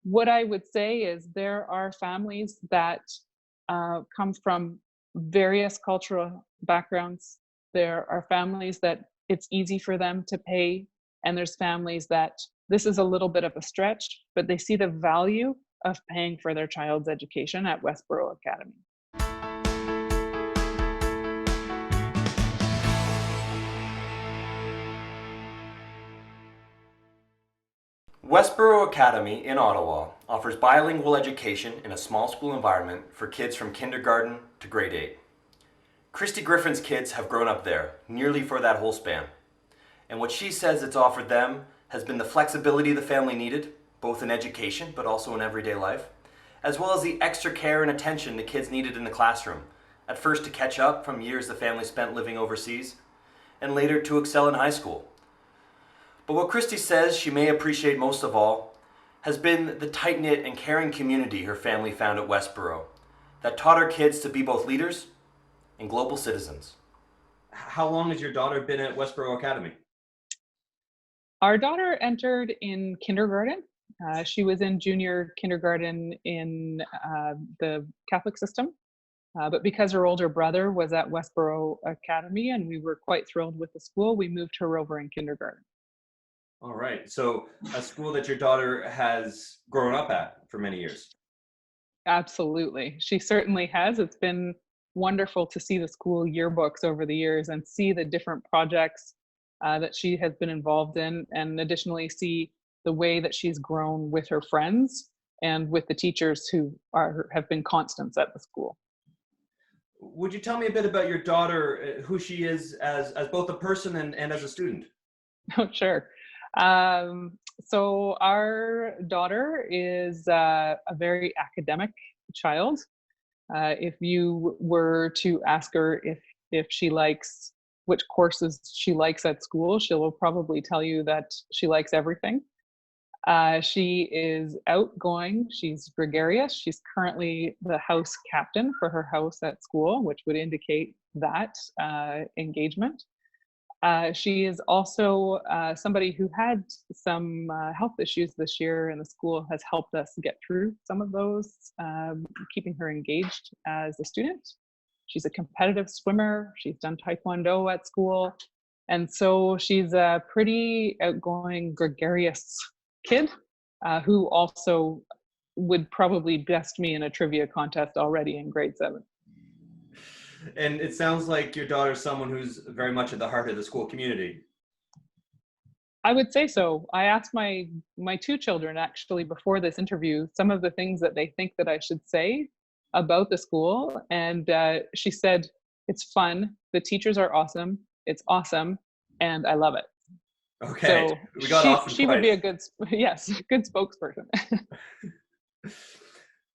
What I would say is there are families that come from various cultural backgrounds. There are families that it's easy for them to pay, and there's families that this is a little bit of a stretch, but they see the value of paying for their child's education at Westboro Academy. Westboro Academy in Ottawa offers bilingual education in a small school environment for kids from kindergarten to grade 8. Christy Griffin's kids have grown up there, nearly for that whole span. And what she says it's offered them has been the flexibility the family needed, both in education but also in everyday life, as well as the extra care and attention the kids needed in the classroom, at first to catch up from years the family spent living overseas, and later to excel in high school. But what Christy says she may appreciate most of all has been the tight-knit and caring community her family found at Westboro that taught her kids to be both leaders and global citizens. How long has your daughter been at Westboro Academy? Our daughter entered in kindergarten. She was in junior kindergarten in the Catholic system. But because her older brother was at Westboro Academy and we were quite thrilled with the school, we moved her over in kindergarten. All right. So a school that your daughter has grown up at for many years. Absolutely. She certainly has. It's been wonderful to see the school yearbooks over the years and see the different projects that she has been involved in, and additionally see the way that she's grown with her friends and with the teachers who have been constants at the school. Would you tell me a bit about your daughter, who she is as both a person and as a student? Oh, sure. So our daughter is a very academic child. If you were to ask her if she likes which courses she likes at school, she will probably tell you that she likes everything. She is outgoing. She's gregarious. She's currently the house captain for her house at school, which would indicate that engagement. She is also somebody who had some health issues this year, and the school has helped us get through some of those, keeping her engaged as a student. She's a competitive swimmer. She's done Taekwondo at school. And so she's a pretty outgoing, gregarious kid who also would probably best me in a trivia contest already in grade 7. And it sounds like your daughter's someone who's very much at the heart of the school community. I would say so. I asked my two children actually before this interview some of the things that they think that I should say about the school, and she said it's fun, the teachers are awesome, it's awesome, and I love it. Okay, So we got awesome she would be a twice. good, yes, good spokesperson.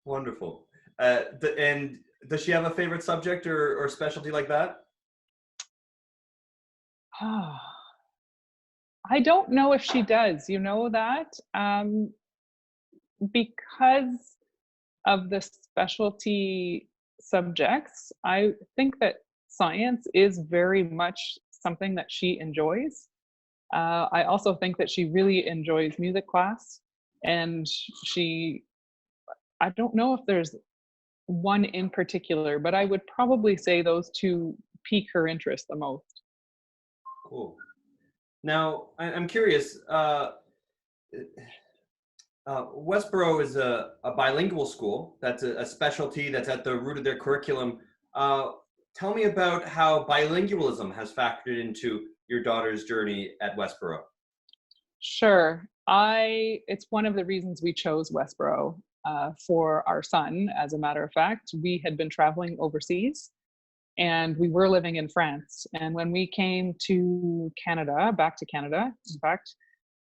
Wonderful. And does she have a favorite subject or specialty like that? I don't know if she does. You know that because of the specialty subjects, I think that science is very much something that she enjoys. I also think that she really enjoys music class, and I don't know if there's one in particular, but I would probably say those two pique her interest the most. Cool. Now, I'm curious, Westboro is a bilingual school. That's a specialty that's at the root of their curriculum. Tell me about how bilingualism has factored into your daughter's journey at Westboro. Sure. It's one of the reasons we chose Westboro for our son. As a matter of fact, we had been traveling overseas and we were living in France. And when we came to Canada, back to Canada, in fact,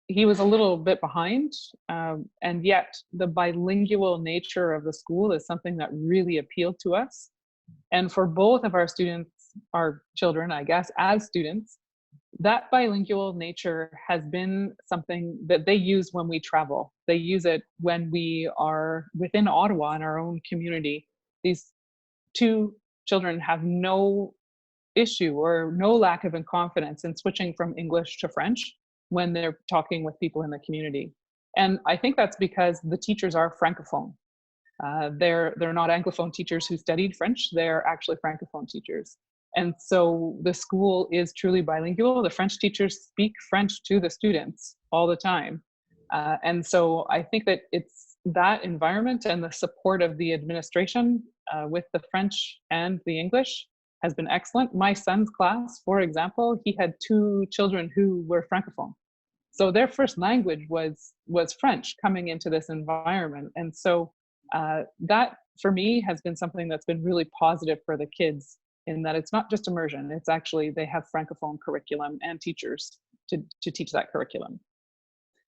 he was a little bit behind. And yet the bilingual nature of the school is something that really appealed to us. And for both of our students, our children, I guess, as students, that bilingual nature has been something that they use when we travel. They use it when we are within Ottawa in our own community. These two children have no issue or no lack of confidence in switching from English to French when they're talking with people in the community. And I think that's because the teachers are Francophone. They're not Anglophone teachers who studied French. They're actually Francophone teachers. And so the school is truly bilingual. The French teachers speak French to the students all the time. And so I think that it's that environment and the support of the administration with the French and the English has been excellent. My son's class, for example, he had 2 children who were Francophone. So their first language was French coming into this environment. And so that for me has been something that's been really positive for the kids, in that it's not just immersion, it's actually they have Francophone curriculum and teachers to teach that curriculum.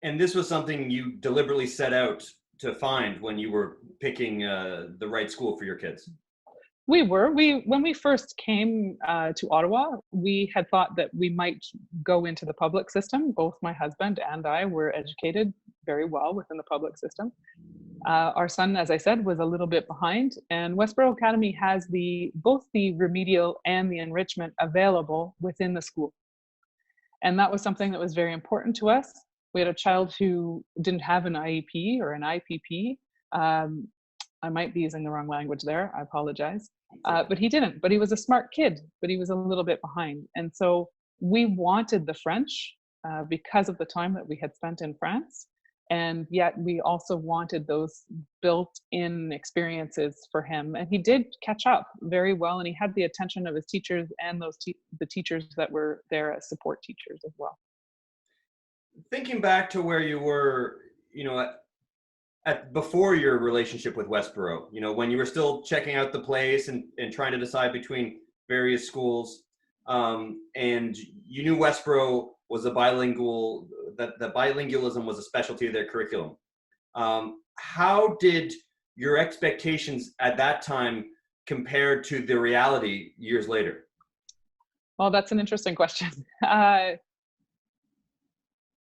And this was something you deliberately set out to find when you were picking the right school for your kids? When we first came to Ottawa, we had thought that we might go into the public system. Both my husband and I were educated very well within the public system. Our son, as I said, was a little bit behind, and Westboro Academy has both the remedial and the enrichment available within the school. And that was something that was very important to us. We had a child who didn't have an IEP or an IPP. I might be using the wrong language there, I apologize. But he didn't, but he was a smart kid, but he was a little bit behind. And so we wanted the French because of the time that we had spent in France. And yet we also wanted those built-in experiences for him. And he did catch up very well, and he had the attention of his teachers and the teachers that were there as support teachers as well. Thinking back to where you were, before your relationship with Westboro, when you were still checking out the place and trying to decide between various schools, and you knew Westboro was that bilingualism was a specialty of their curriculum. How did your expectations at that time compare to the reality years later? Well, that's an interesting question.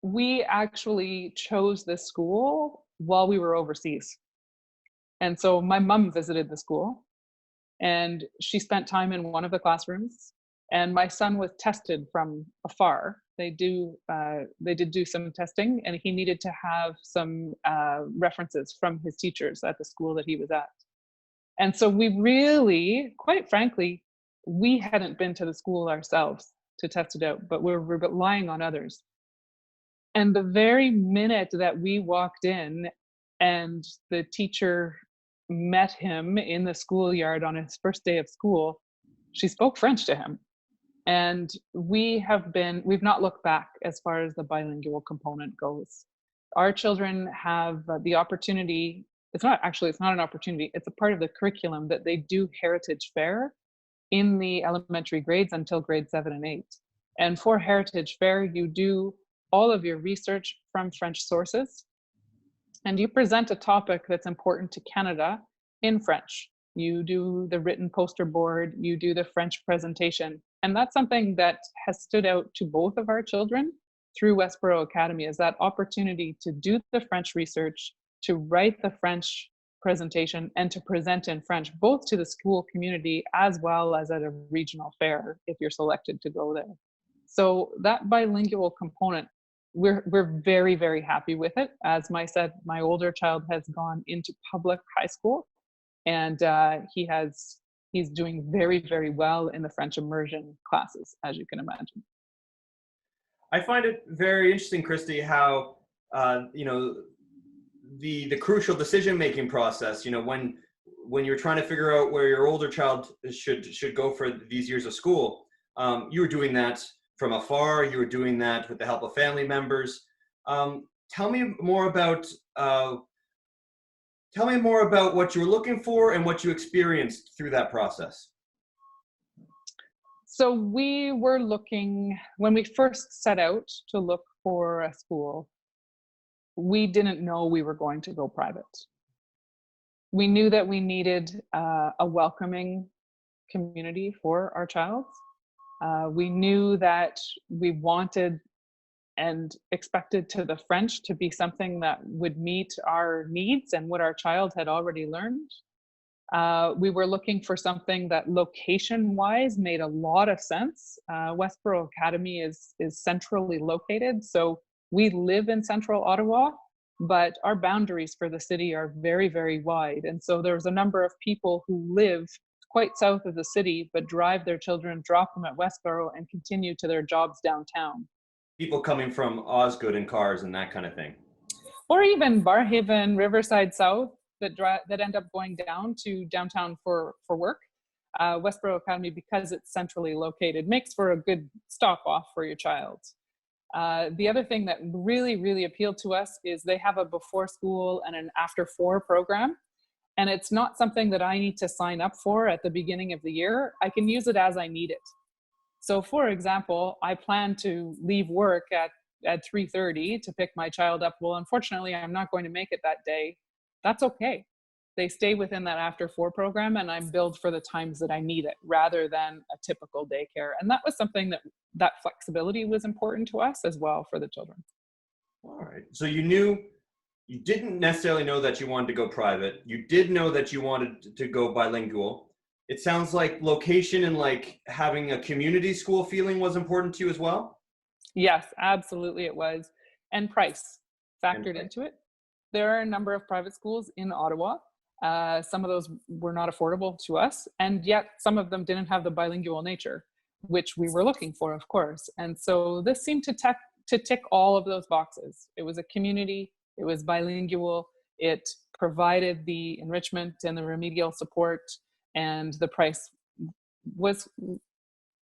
We actually chose this school while we were overseas. And so my mom visited the school, and she spent time in one of the classrooms, and my son was tested from afar. They did do some testing, and he needed to have some references from his teachers at the school that he was at. And so we really, quite frankly, we hadn't been to the school ourselves to test it out, but we're relying on others. And the very minute that we walked in and the teacher met him in the schoolyard on his first day of school, she spoke French to him. And we've not looked back as far as the bilingual component goes. Our children have the opportunity, it's not an opportunity, it's a part of the curriculum that they do Heritage Fair in the elementary grades until grade 7 and 8. And for Heritage Fair, you do all of your research from French sources, and you present a topic that's important to Canada in French. You do the written poster board, you do the French presentation, and that's something that has stood out to both of our children through Westboro Academy, is that opportunity to do the French research, to write the French presentation, and to present in French, both to the school community as well as at a regional fair if you're selected to go there. So that bilingual component, we're very, very happy with it. As I said, my older child has gone into public high school, and he's doing very, very well in the French immersion classes, as you can imagine. I find it very interesting, Christy, how the crucial decision-making process, when you're trying to figure out where your older child should go for these years of school, you were doing that from afar. You were doing that with the help of family members. Tell me more about what you were looking for and what you experienced through that process. So we were looking, when we first set out to look for a school, we didn't know we were going to go private. We knew that we needed a welcoming community for our child. We knew that we wanted and expected to the French to be something that would meet our needs and what our child had already learned. We were looking for something that location-wise made a lot of sense. Westboro Academy is centrally located, so we live in central Ottawa, but our boundaries for the city are very, very wide. And so there's a number of people who live quite south of the city, but drive their children, drop them at Westboro, and continue to their jobs downtown. People coming from Osgood in cars and that kind of thing. Or even Barrhaven, Riverside South, that end up going down to downtown for work. Westboro Academy, because it's centrally located, makes for a good stop off for your child. The other thing that really, really appealed to us is they have a before school and an after 4 program. And it's not something that I need to sign up for at the beginning of the year. I can use it as I need it. So for example, I plan to leave work at 3:30 to pick my child up. Well, unfortunately, I'm not going to make it that day. That's okay. They stay within that after 4 program, and I'm billed for the times that I need it rather than a typical daycare. And that was something that flexibility was important to us as well for the children. All right. So you didn't necessarily know that you wanted to go private. You did know that you wanted to go bilingual. It sounds like location and like having a community school feeling was important to you as well? Yes, absolutely it was. And price factored into it. There are a number of private schools in Ottawa. Some of those were not affordable to us, and yet some of them didn't have the bilingual nature, which we were looking for, of course. And so this seemed to tick all of those boxes. It was a community, it was bilingual, it provided the enrichment and the remedial support, and the price was,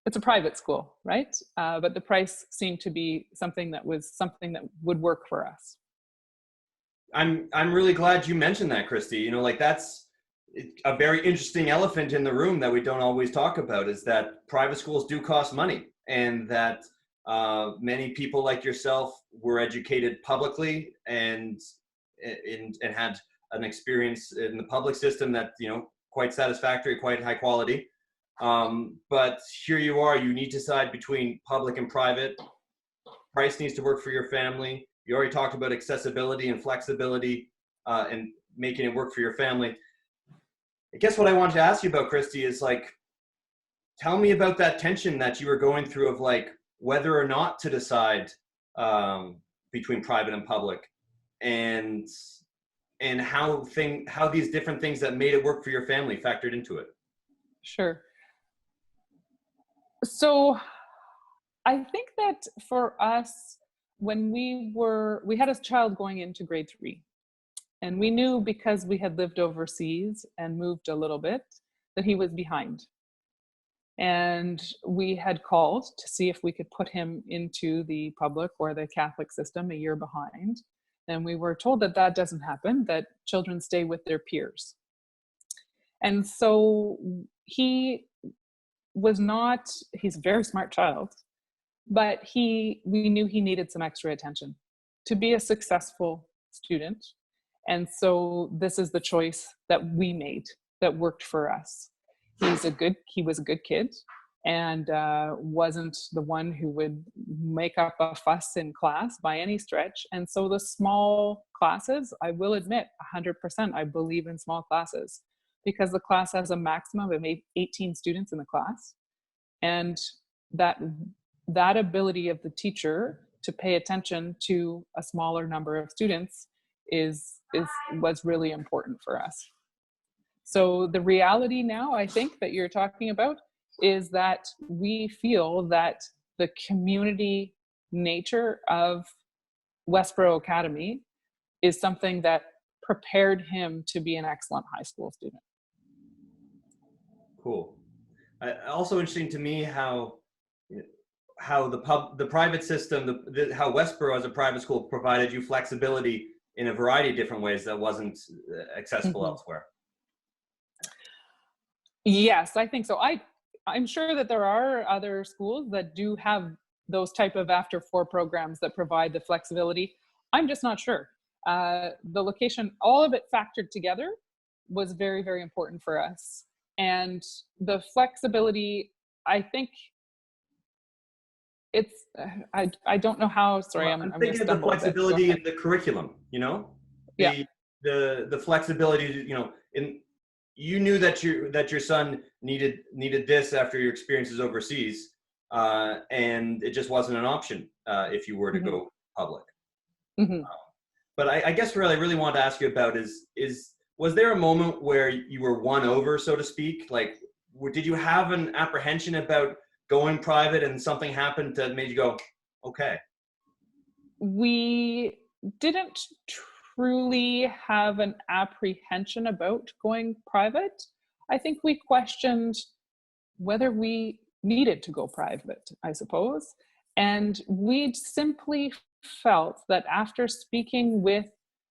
it's a private school, right? But the price seemed to be something that would work for us. I'm really glad you mentioned that, Christy. You know, like that's a very interesting elephant in the room that we don't always talk about, is that private schools do cost money, and that many people like yourself were educated publicly and had an experience in the public system that, you know, quite satisfactory, quite high quality. But here you are, you need to decide between public and private. Price needs to work for your family. You already talked about accessibility and flexibility and making it work for your family. I guess what I wanted to ask you about, Christy, is like, tell me about that tension that you were going through of like whether or not to decide between private and public, and how these different things that made it work for your family factored into it. Sure. So I think that for us, when we had a child going into grade 3, and we knew, because we had lived overseas and moved a little bit, that he was behind. And we had called to see if we could put him into the public or the Catholic system a year behind. And we were told that that doesn't happen, that children stay with their peers. And so he's a very smart child, but we knew he needed some extra attention to be a successful student. And so this is the choice that we made that worked for us. He was a good kid, and wasn't the one who would make up a fuss in class by any stretch. And so the small classes, I will admit 100%, I believe in small classes, because the class has a maximum of 18 students in the class. And that ability of the teacher to pay attention to a smaller number of students was really important for us. So the reality now, I think, that you're talking about is that we feel that the community nature of Westboro Academy is something that prepared him to be an excellent high school student. Cool. Also interesting to me how the private system, how Westboro as a private school provided you flexibility in a variety of different ways that wasn't accessible elsewhere. Yes, I think so. I'm sure that there are other schools that do have those type of after 4 programs that provide the flexibility. I'm just not sure. The location, all of it factored together, was very, very important for us. And the flexibility, I think it's, I don't know how, sorry, well, I'm thinking of the flexibility in the curriculum, you know? The flexibility, you know, you knew that your son needed this after your experiences overseas, and it just wasn't an option if you were to go public. But I guess what I really wanted to ask you about is was there a moment where you were won over, so to speak? Like, did you have an apprehension about going private and something happened that made you go, okay? We didn't truly have an apprehension about going private. I think we questioned whether we needed to go private, I suppose. And we simply felt that after speaking with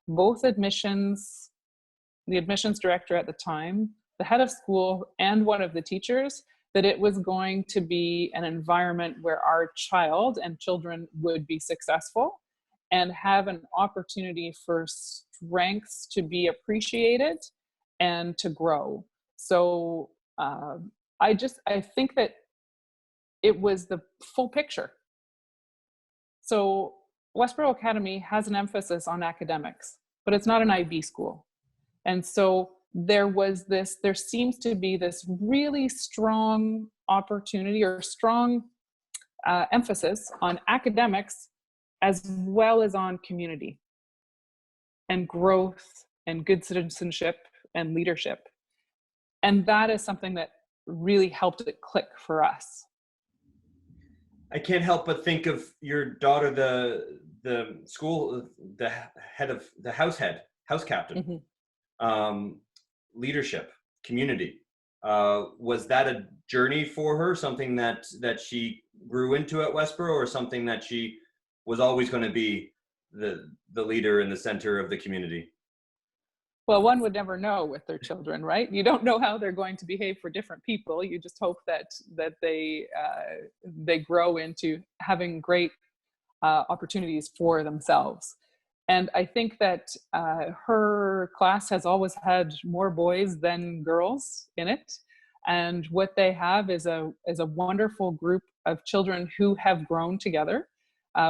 both admissions, the admissions director at the time, the head of school, and one of the teachers, that it was going to be an environment where our child and children would be successful and have an opportunity for strengths to be appreciated and to grow. So I think that it was the full picture. So Westboro Academy has an emphasis on academics, but it's not an IB school. And so there seems to be this really strong opportunity or strong emphasis on academics as well as on community and growth and good citizenship and leadership. And that is something that really helped it click for us. I can't help but think of your daughter, the school, the head of the house captain, leadership, community. Was that a journey for her, something that she grew into at Westboro, or something that she was always going to be the leader in the center of the community? Well, one would never know with their children, right? You don't know how they're going to behave for different people. You just hope that they grow into having great opportunities for themselves. And I think that her class has always had more boys than girls in it. And what they have is a wonderful group of children who have grown together.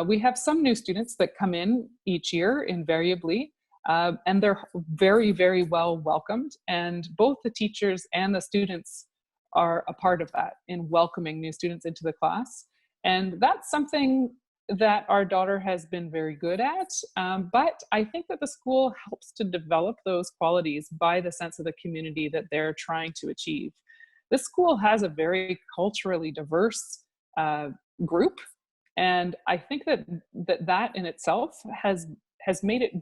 We have some new students that come in each year invariably. And they're very, very well welcomed. And both the teachers and the students are a part of that in welcoming new students into the class. And that's something that our daughter has been very good at. But I think that the school helps to develop those qualities by the sense of the community that they're trying to achieve. This school has a very culturally diverse group. And I think that in itself has made it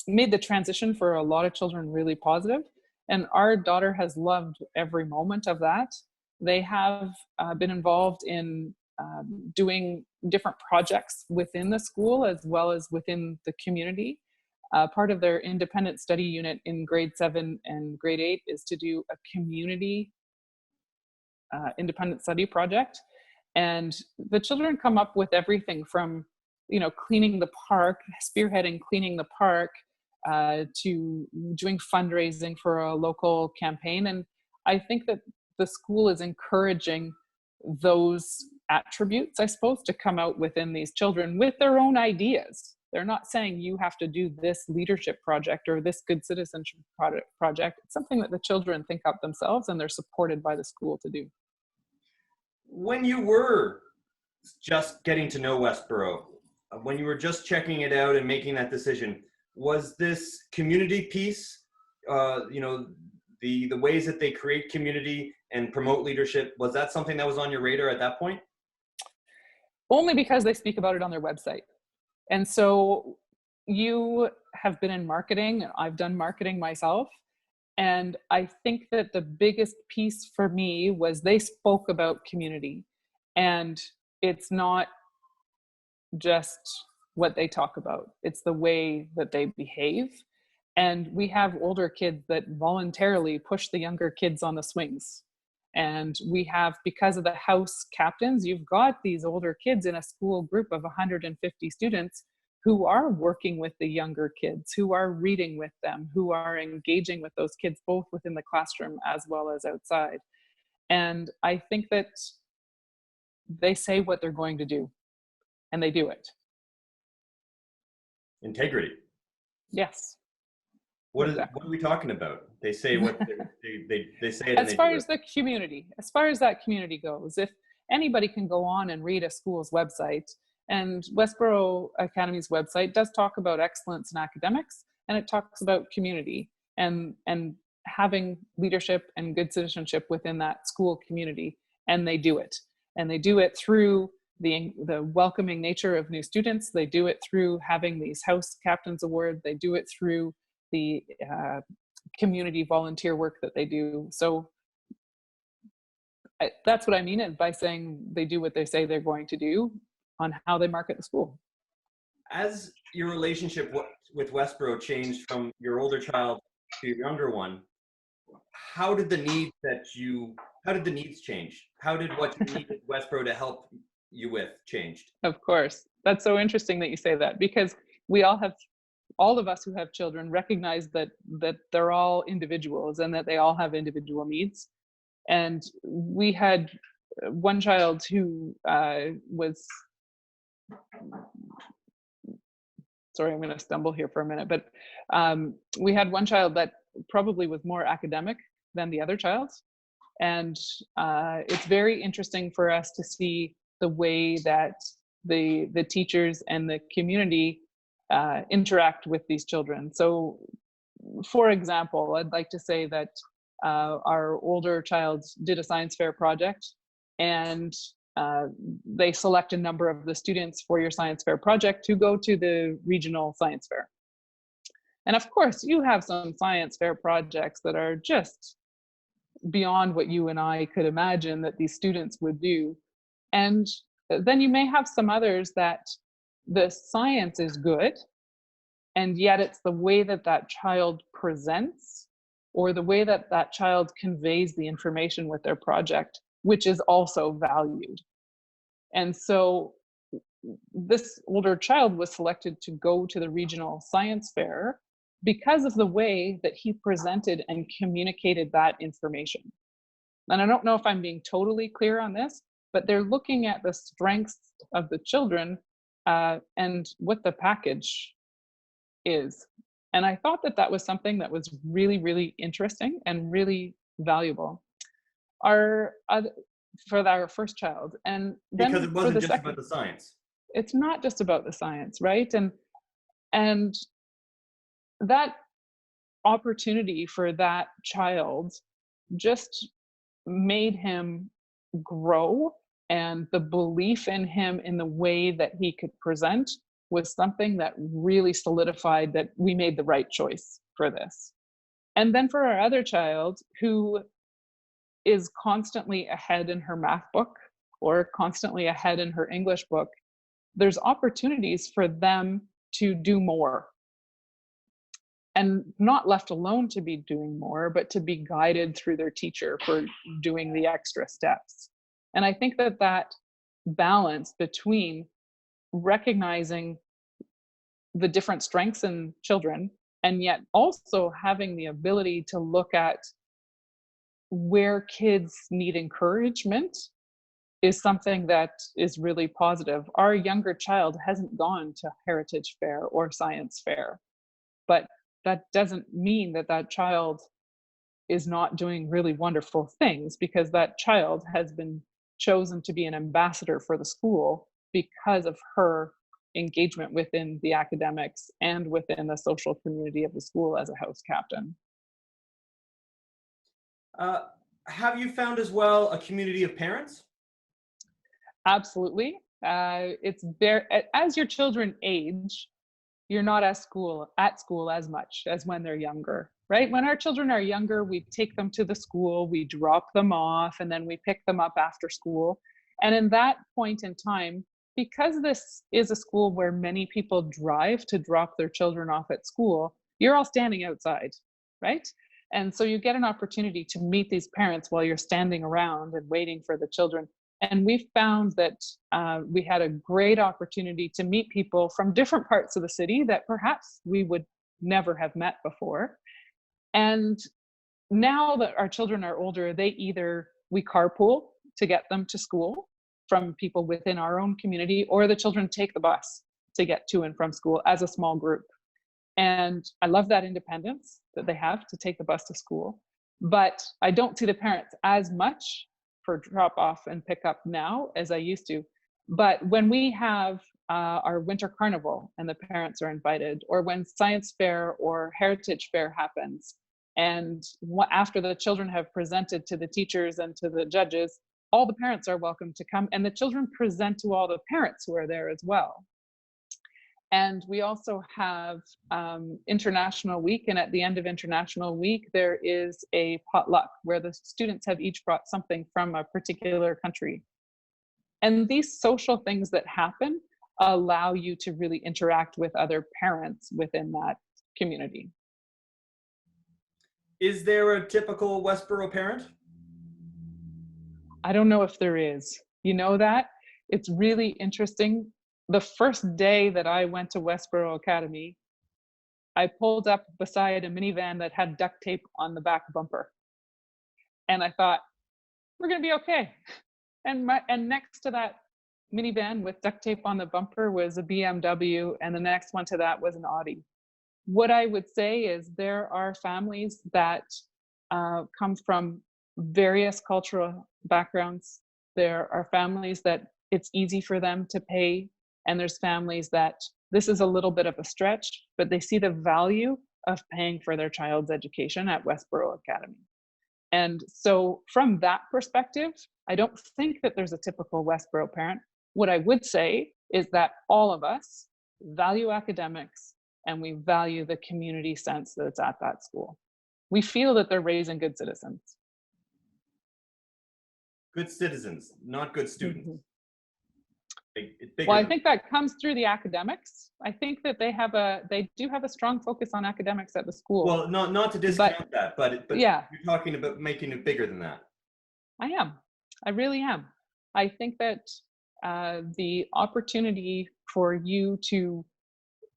made the transition for a lot of children really positive. And our daughter has loved every moment of that. They have been involved in doing different projects within the school as well as within the community. Part of their independent study unit in grade 7 and grade 8 is to do a community independent study project. And the children come up with everything from cleaning the park, spearheading cleaning the park, to doing fundraising for a local campaign. And I think that the school is encouraging those attributes, I suppose, to come out within these children with their own ideas. They're not saying you have to do this leadership project or this good citizenship project. It's something that the children think up themselves and they're supported by the school to do. When you were just getting to know Westboro, when you were just checking it out and making that decision, was this community piece, the ways that they create community and promote leadership, was that something that was on your radar at that point? Only because they speak about it on their website. And so you have been in marketing, and I've done marketing myself. And I think that the biggest piece for me was they spoke about community. And it's not just what they talk about, it's the way that they behave. And we have older kids that voluntarily push the younger kids on the swings. And we have, because of the house captains, you've got these older kids in a school group of 150 students who are working with the younger kids, who are reading with them, who are engaging with those kids, both within the classroom as well as outside. And I think that they say what they're going to do, and they do it. Integrity. Yes. What are we talking about? They say what they say it. As far as the community, as far as that community goes, if anybody can go on and read a school's website And Westboro Academy's website does talk about excellence in academics, and it talks about community and having leadership and good citizenship within that school community. And they do it. And they do it through the welcoming nature of new students. They do it through having these House Captains Award. They do it through the community volunteer work that they do. So that's what I mean by saying they do what they say they're going to do on how they market the school. As your relationship with Westboro changed from your older child to your younger one, how did the needs change? How did what you needed Westboro to help you with changed? Of course. That's so interesting that you say that, because all of us who have children recognize that they're all individuals and that they all have individual needs. And we had one child who was, sorry, I'm going to stumble here for a minute, but we had one child that probably was more academic than the other child. And it's very interesting for us to see the way that the teachers and the community interact with these children. So, for example, I'd like to say that our older child did a science fair project, and they select a number of the students for your science fair project to go to the regional science fair. And of course, you have some science fair projects that are just beyond what you and I could imagine that these students would do. And then you may have some others that the science is good, and yet it's the way that that child presents or the way that that child conveys the information with their project, which is also valued. And so this older child was selected to go to the regional science fair because of the way that he presented and communicated that information. And I don't know if I'm being totally clear on this, but they're looking at the strengths of the children and what the package is. And I thought that was something that was really, really interesting and really valuable. For our first child, and then because it wasn't just second, about the science. It's not just about the science, right? And that opportunity for that child just made him grow, and the belief in him in the way that he could present was something that really solidified that we made the right choice for this. And then for our other child, who is constantly ahead in her math book or constantly ahead in her English book, there's opportunities for them to do more. And not left alone to be doing more, but to be guided through their teacher for doing the extra steps. And I think that balance between recognizing the different strengths in children and yet also having the ability to look at where kids need encouragement is something that is really positive. Our younger child hasn't gone to Heritage Fair or Science Fair, but that doesn't mean that child is not doing really wonderful things, because that child has been chosen to be an ambassador for the school because of her engagement within the academics and within the social community of the school as a house captain. Have you found as well a community of parents? Absolutely. It's there as your children age. You're not at school as much as when they're younger, right? When our children are younger, we take them to the school, we drop them off, and then we pick them up after school. And in that point in time, because this is a school where many people drive to drop their children off at school, you're all standing outside, right? And so you get an opportunity to meet these parents while you're standing around and waiting for the children. And we found that we had a great opportunity to meet people from different parts of the city that perhaps we would never have met before. And now that our children are older, we carpool to get them to school from people within our own community, or the children take the bus to get to and from school as a small group. And I love that independence that they have to take the bus to school. But I don't see the parents as much for drop off and pick up now as I used to. But when we have our winter carnival and the parents are invited, or when science fair or heritage fair happens. And after the children have presented to the teachers and to the judges, all the parents are welcome to come, and the children present to all the parents who are there as well. And we also have International Week, and at the end of International Week, there is a potluck where the students have each brought something from a particular country. And these social things that happen allow you to really interact with other parents within that community. Is there a typical Westboro parent? I don't know if there is. You know that? It's really interesting. The first day that I went to Westboro Academy, I pulled up beside a minivan that had duct tape on the back bumper. And I thought, we're going to be okay. And next to that minivan with duct tape on the bumper was a BMW, and the next one to that was an Audi. What I would say is there are families that come from various cultural backgrounds. There are families that it's easy for them to pay, and there's families that this is a little bit of a stretch, but they see the value of paying for their child's education at Westboro Academy. And so from that perspective, I don't think that there's a typical Westboro parent. What I would say is that all of us value academics, and we value the community sense that's at that school. We feel that they're raising good citizens. Good citizens, not good students. Mm-hmm. Well, I think that comes through the academics. I think that they do have a strong focus on academics at the school. Well, not to discount that, but yeah, you're talking about making it bigger than that. I really am. I think that the opportunity for you to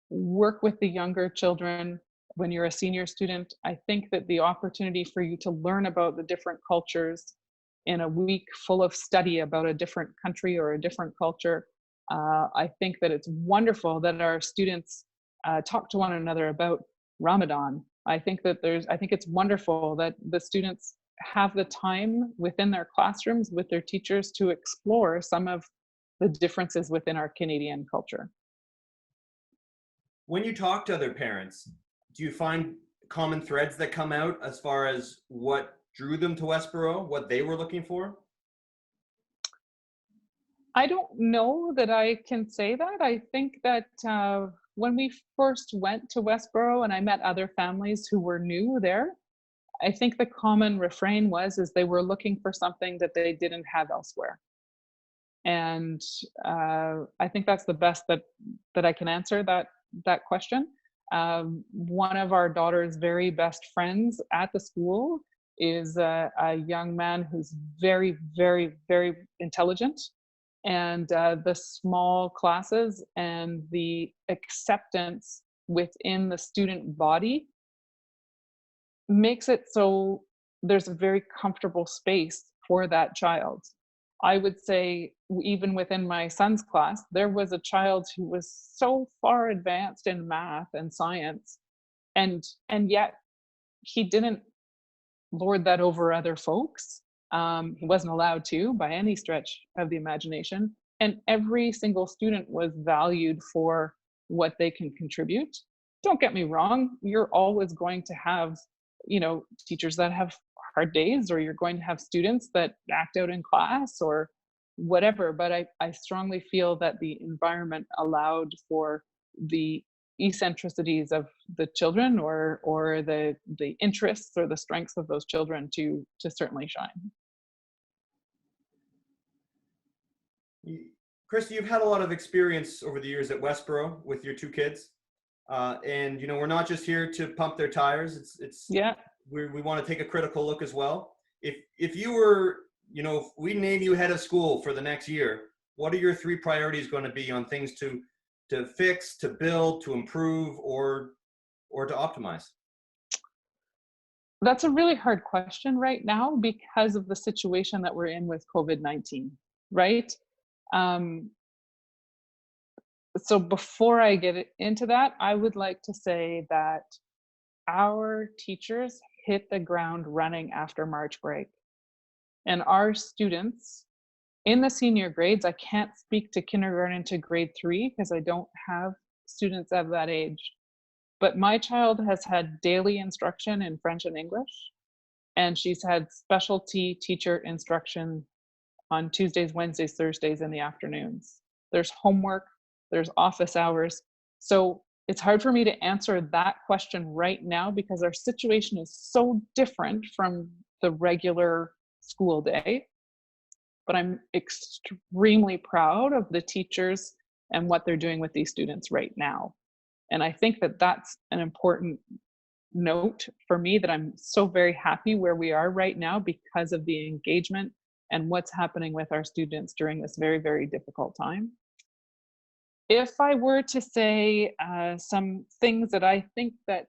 work with the younger children when you're a senior student, I think that the opportunity for you to learn about the different cultures in a week full of study about a different country or a different culture, I think that it's wonderful that our students talk to one another about Ramadan. I think it's wonderful that the students have the time within their classrooms with their teachers to explore some of the differences within our Canadian culture. When you talk to other parents, do you find common threads that come out as far as what drew them to Westboro, what they were looking for? I don't know that I can say that. I think that when we first went to Westboro and I met other families who were new there, I think the common refrain was they were looking for something that they didn't have elsewhere. And I think that's the best that I can answer that question. One of our daughter's very best friends at the school is a young man who's very, very, very intelligent. And the small classes and the acceptance within the student body makes it so there's a very comfortable space for that child. I would say even within my son's class, there was a child who was so far advanced in math and science, and yet he didn't lord that over other folks. He wasn't allowed to by any stretch of the imagination. And every single student was valued for what they can contribute. Don't get me wrong, you're always going to have, teachers that have hard days, or you're going to have students that act out in class or whatever. But I strongly feel that the environment allowed for the eccentricities of the children or the interests or the strengths of those children to certainly shine. Christy, you've had a lot of experience over the years at Westboro with your two kids. And we're not just here to pump their tires. We want to take a critical look as well. If you were, if we name you head of school for the next year, what are your 3 priorities going to be on things to fix, to build, to improve, or to optimize? That's a really hard question right now because of the situation that we're in with COVID-19, right? So before I get into that, I would like to say that our teachers hit the ground running after March break. And our students In the senior grades, I can't speak to kindergarten to grade 3 because I don't have students of that age. But my child has had daily instruction in French and English, and she's had specialty teacher instruction on Tuesdays, Wednesdays, Thursdays in the afternoons. There's homework, there's office hours. So it's hard for me to answer that question right now because our situation is so different from the regular school day. But I'm extremely proud of the teachers and what they're doing with these students right now. And I think that that's an important note for me, that I'm so very happy where we are right now because of the engagement and what's happening with our students during this very, very difficult time. If I were to say some things that I think that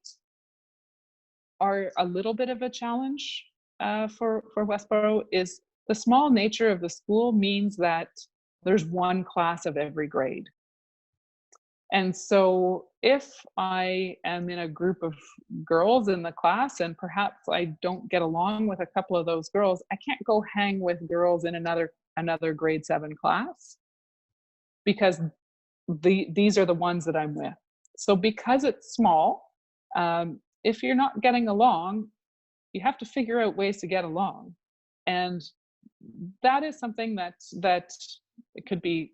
are a little bit of a challenge for Westboro, is the small nature of the school means that there's one class of every grade. And so if I am in a group of girls in the class and perhaps I don't get along with a couple of those girls, I can't go hang with girls in another grade 7 class because these are the ones that I'm with. So because it's small, if you're not getting along, you have to figure out ways to get along. And that is something that it could be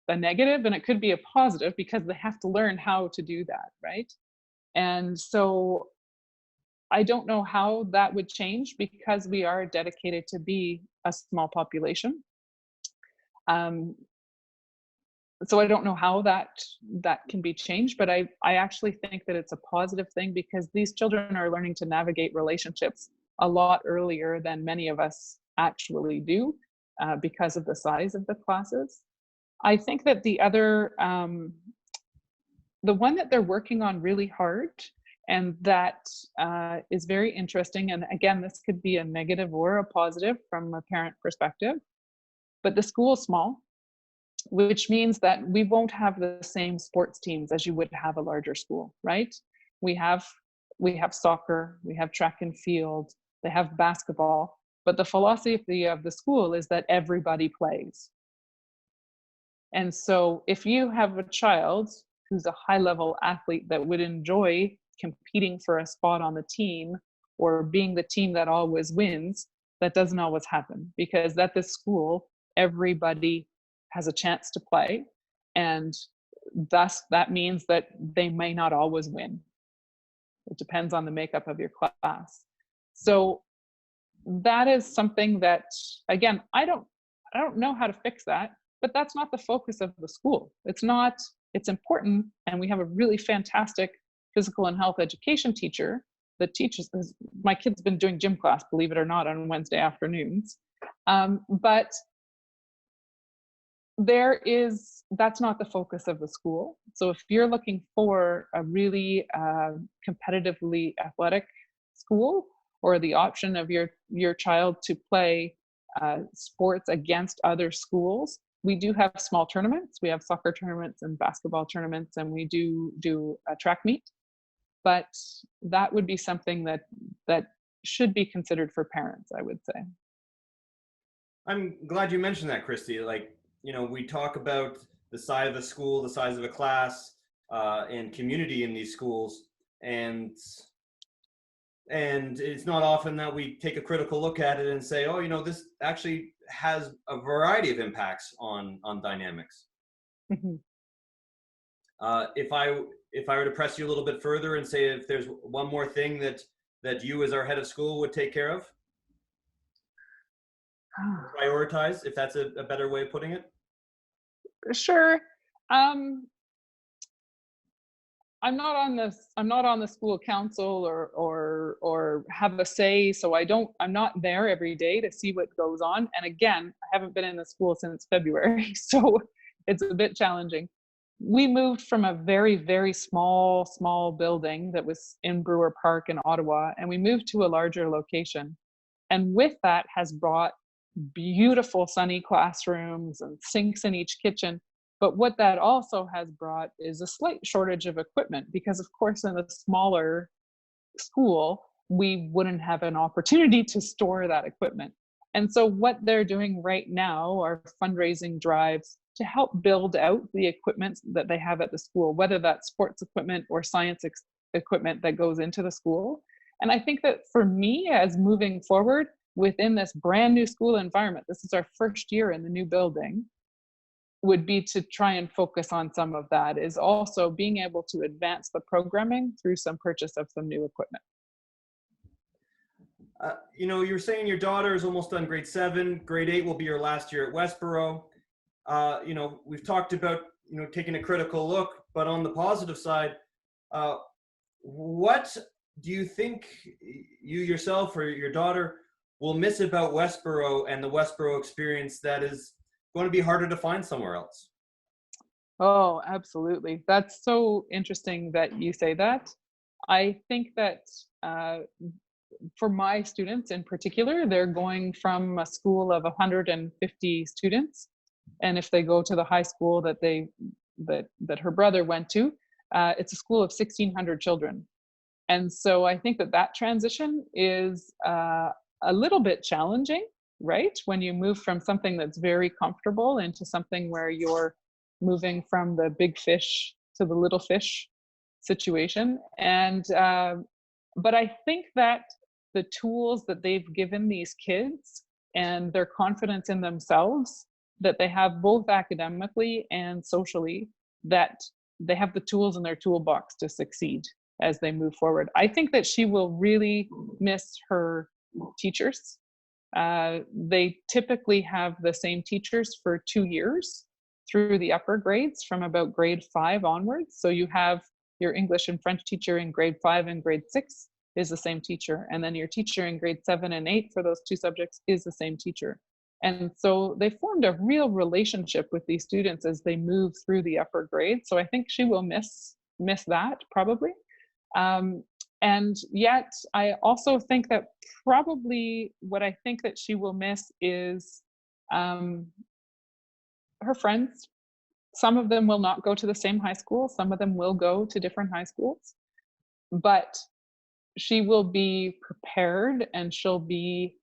a negative and it could be a positive because they have to learn how to do that, right? And so I don't know how that would change because we are dedicated to be a small population. So I don't know how that can be changed, but I actually think that it's a positive thing because these children are learning to navigate relationships a lot earlier than many of us actually do because of the size of the classes. I think that the other, the one that they're working on really hard and that is very interesting, and again, this could be a negative or a positive from a parent perspective, but the school is small, which means that we won't have the same sports teams as you would have a larger school, right? We have soccer, we have track and field, they have basketball, but the philosophy of the school is that everybody plays. And so if you have a child who's a high-level athlete that would enjoy competing for a spot on the team or being the team that always wins, that doesn't always happen because at this school, everybody has a chance to play. And thus that means that they may not always win. It depends on the makeup of your class. So that is something that, again, I don't know how to fix that, but that's not the focus of the school. It's important. And we have a really fantastic physical and health education teacher that teaches, my kid's been doing gym class, believe it or not, on Wednesday afternoons. But that's not the focus of the school. So if you're looking for a really competitively athletic school, or the option of your child to play sports against other schools, we do have small tournaments. We have soccer tournaments and basketball tournaments, and we do a track meet. But that would be something that should be considered for parents, I would say. I'm glad you mentioned that, Christy. Like, we talk about the size of the school, the size of a class, and community in these schools, and it's not often that we take a critical look at it and say, oh, this actually has a variety of impacts on dynamics. Mm-hmm. If I were to press you a little bit further and say if there's one more thing that you as our head of school would take care of, prioritize, if that's a better way of putting it. Sure. I'm not on the school council or have a say, so I'm not there every day to see what goes on. And again, I haven't been in the school since February, so it's a bit challenging. We moved from a very, very small building that was in Brewer Park in Ottawa, and we moved to a larger location. And with that has brought beautiful sunny classrooms and sinks in each kitchen. But what that also has brought is a slight shortage of equipment because, of course, in a smaller school, we wouldn't have an opportunity to store that equipment. And so what they're doing right now are fundraising drives to help build out the equipment that they have at the school, whether that's sports equipment or science equipment that goes into the school. And I think that for me, as moving forward within this brand new school environment, this is our first year in the new building, would be to try and focus on some of that, is also being able to advance the programming through some purchase of some new equipment. You know, you were saying your daughter is almost done grade 7. Grade 8 will be your last year at Westboro. You know, we've talked about, you know, taking a critical look, but on the positive side, what do you think you yourself or your daughter will miss about Westboro and the Westboro experience that is going to be harder to find somewhere else? Oh, absolutely. That's so interesting that you say that. I think that for my students in particular, they're going from a school of 150 students, and if they go to the high school that her brother went to, it's a school of 1,600 children. And so I think that transition is a little bit challenging, right? When you move from something that's very comfortable into something where you're moving from the big fish to the little fish situation. And but I think that the tools that they've given these kids and their confidence in themselves that they have both academically and socially, that they have the tools in their toolbox to succeed as they move forward. I think that she will really miss her teachers. They typically have the same teachers for 2 years through the upper grades from about grade 5 onwards. So you have your English and French teacher in grade 5 and grade 6 is the same teacher. And then your teacher in grade 7 and 8 for those 2 subjects is the same teacher. And so they formed a real relationship with these students as they move through the upper grades. So I think she will miss that probably. And yet I also think that probably what I think that she will miss is her friends. Some of them will not go to the same high school. Some of them will go to different high schools, but she will be prepared and she'll be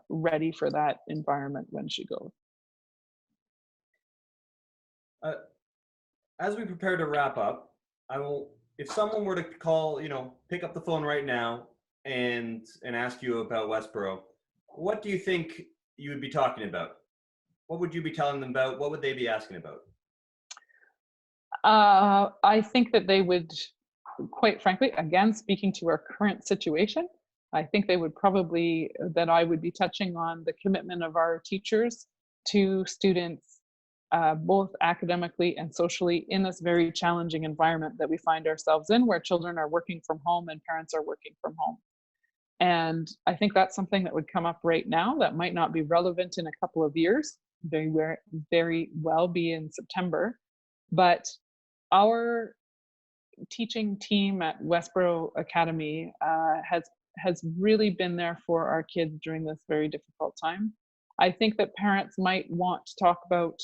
ready for that environment when she goes. As we prepare to wrap up, if someone were to call, pick up the phone right now and ask you about Westboro, what do you think you would be talking about? What would you be telling them about? What would they be asking about? I think that they would, quite frankly, again, speaking to our current situation, I think they would probably, that I would be touching on the commitment of our teachers to students, both academically and socially, in this very challenging environment that we find ourselves in, where children are working from home and parents are working from home. And I think that's something that would come up right now that might not be relevant in a couple of years, very well be in September. But our teaching team at Westboro Academy has really been there for our kids during this very difficult time. I think that parents might want to talk about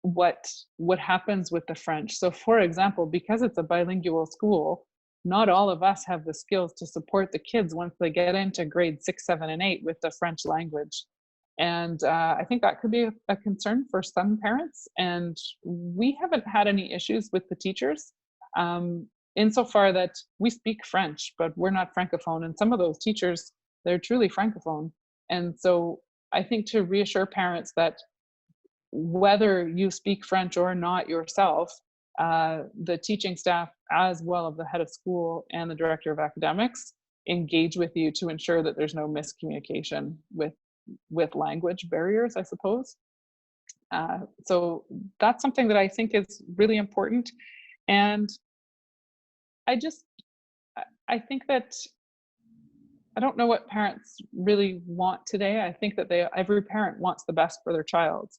what happens with the French. So for example, because it's a bilingual school, not all of us have the skills to support the kids once they get into grade 6, 7, and 8 with the French language. And I think that could be a concern for some parents. And we haven't had any issues with the teachers insofar that we speak French, but we're not Francophone. And some of those teachers, they're truly Francophone. And so I think to reassure parents that whether you speak French or not yourself, the teaching staff, as well as the head of school and the director of academics, engage with you to ensure that there's no miscommunication with language barriers, I suppose. So that's something that I think is really important. And I think that I don't know what parents really want today. I think that every parent wants the best for their child.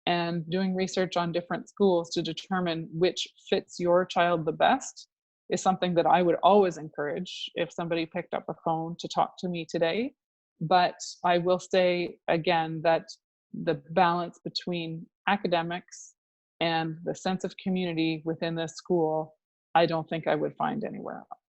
And doing research on different schools to determine which fits your child the best is something that I would always encourage if somebody picked up a phone to talk to me today. But I will say again that the balance between academics and the sense of community within this school, I don't think I would find anywhere else.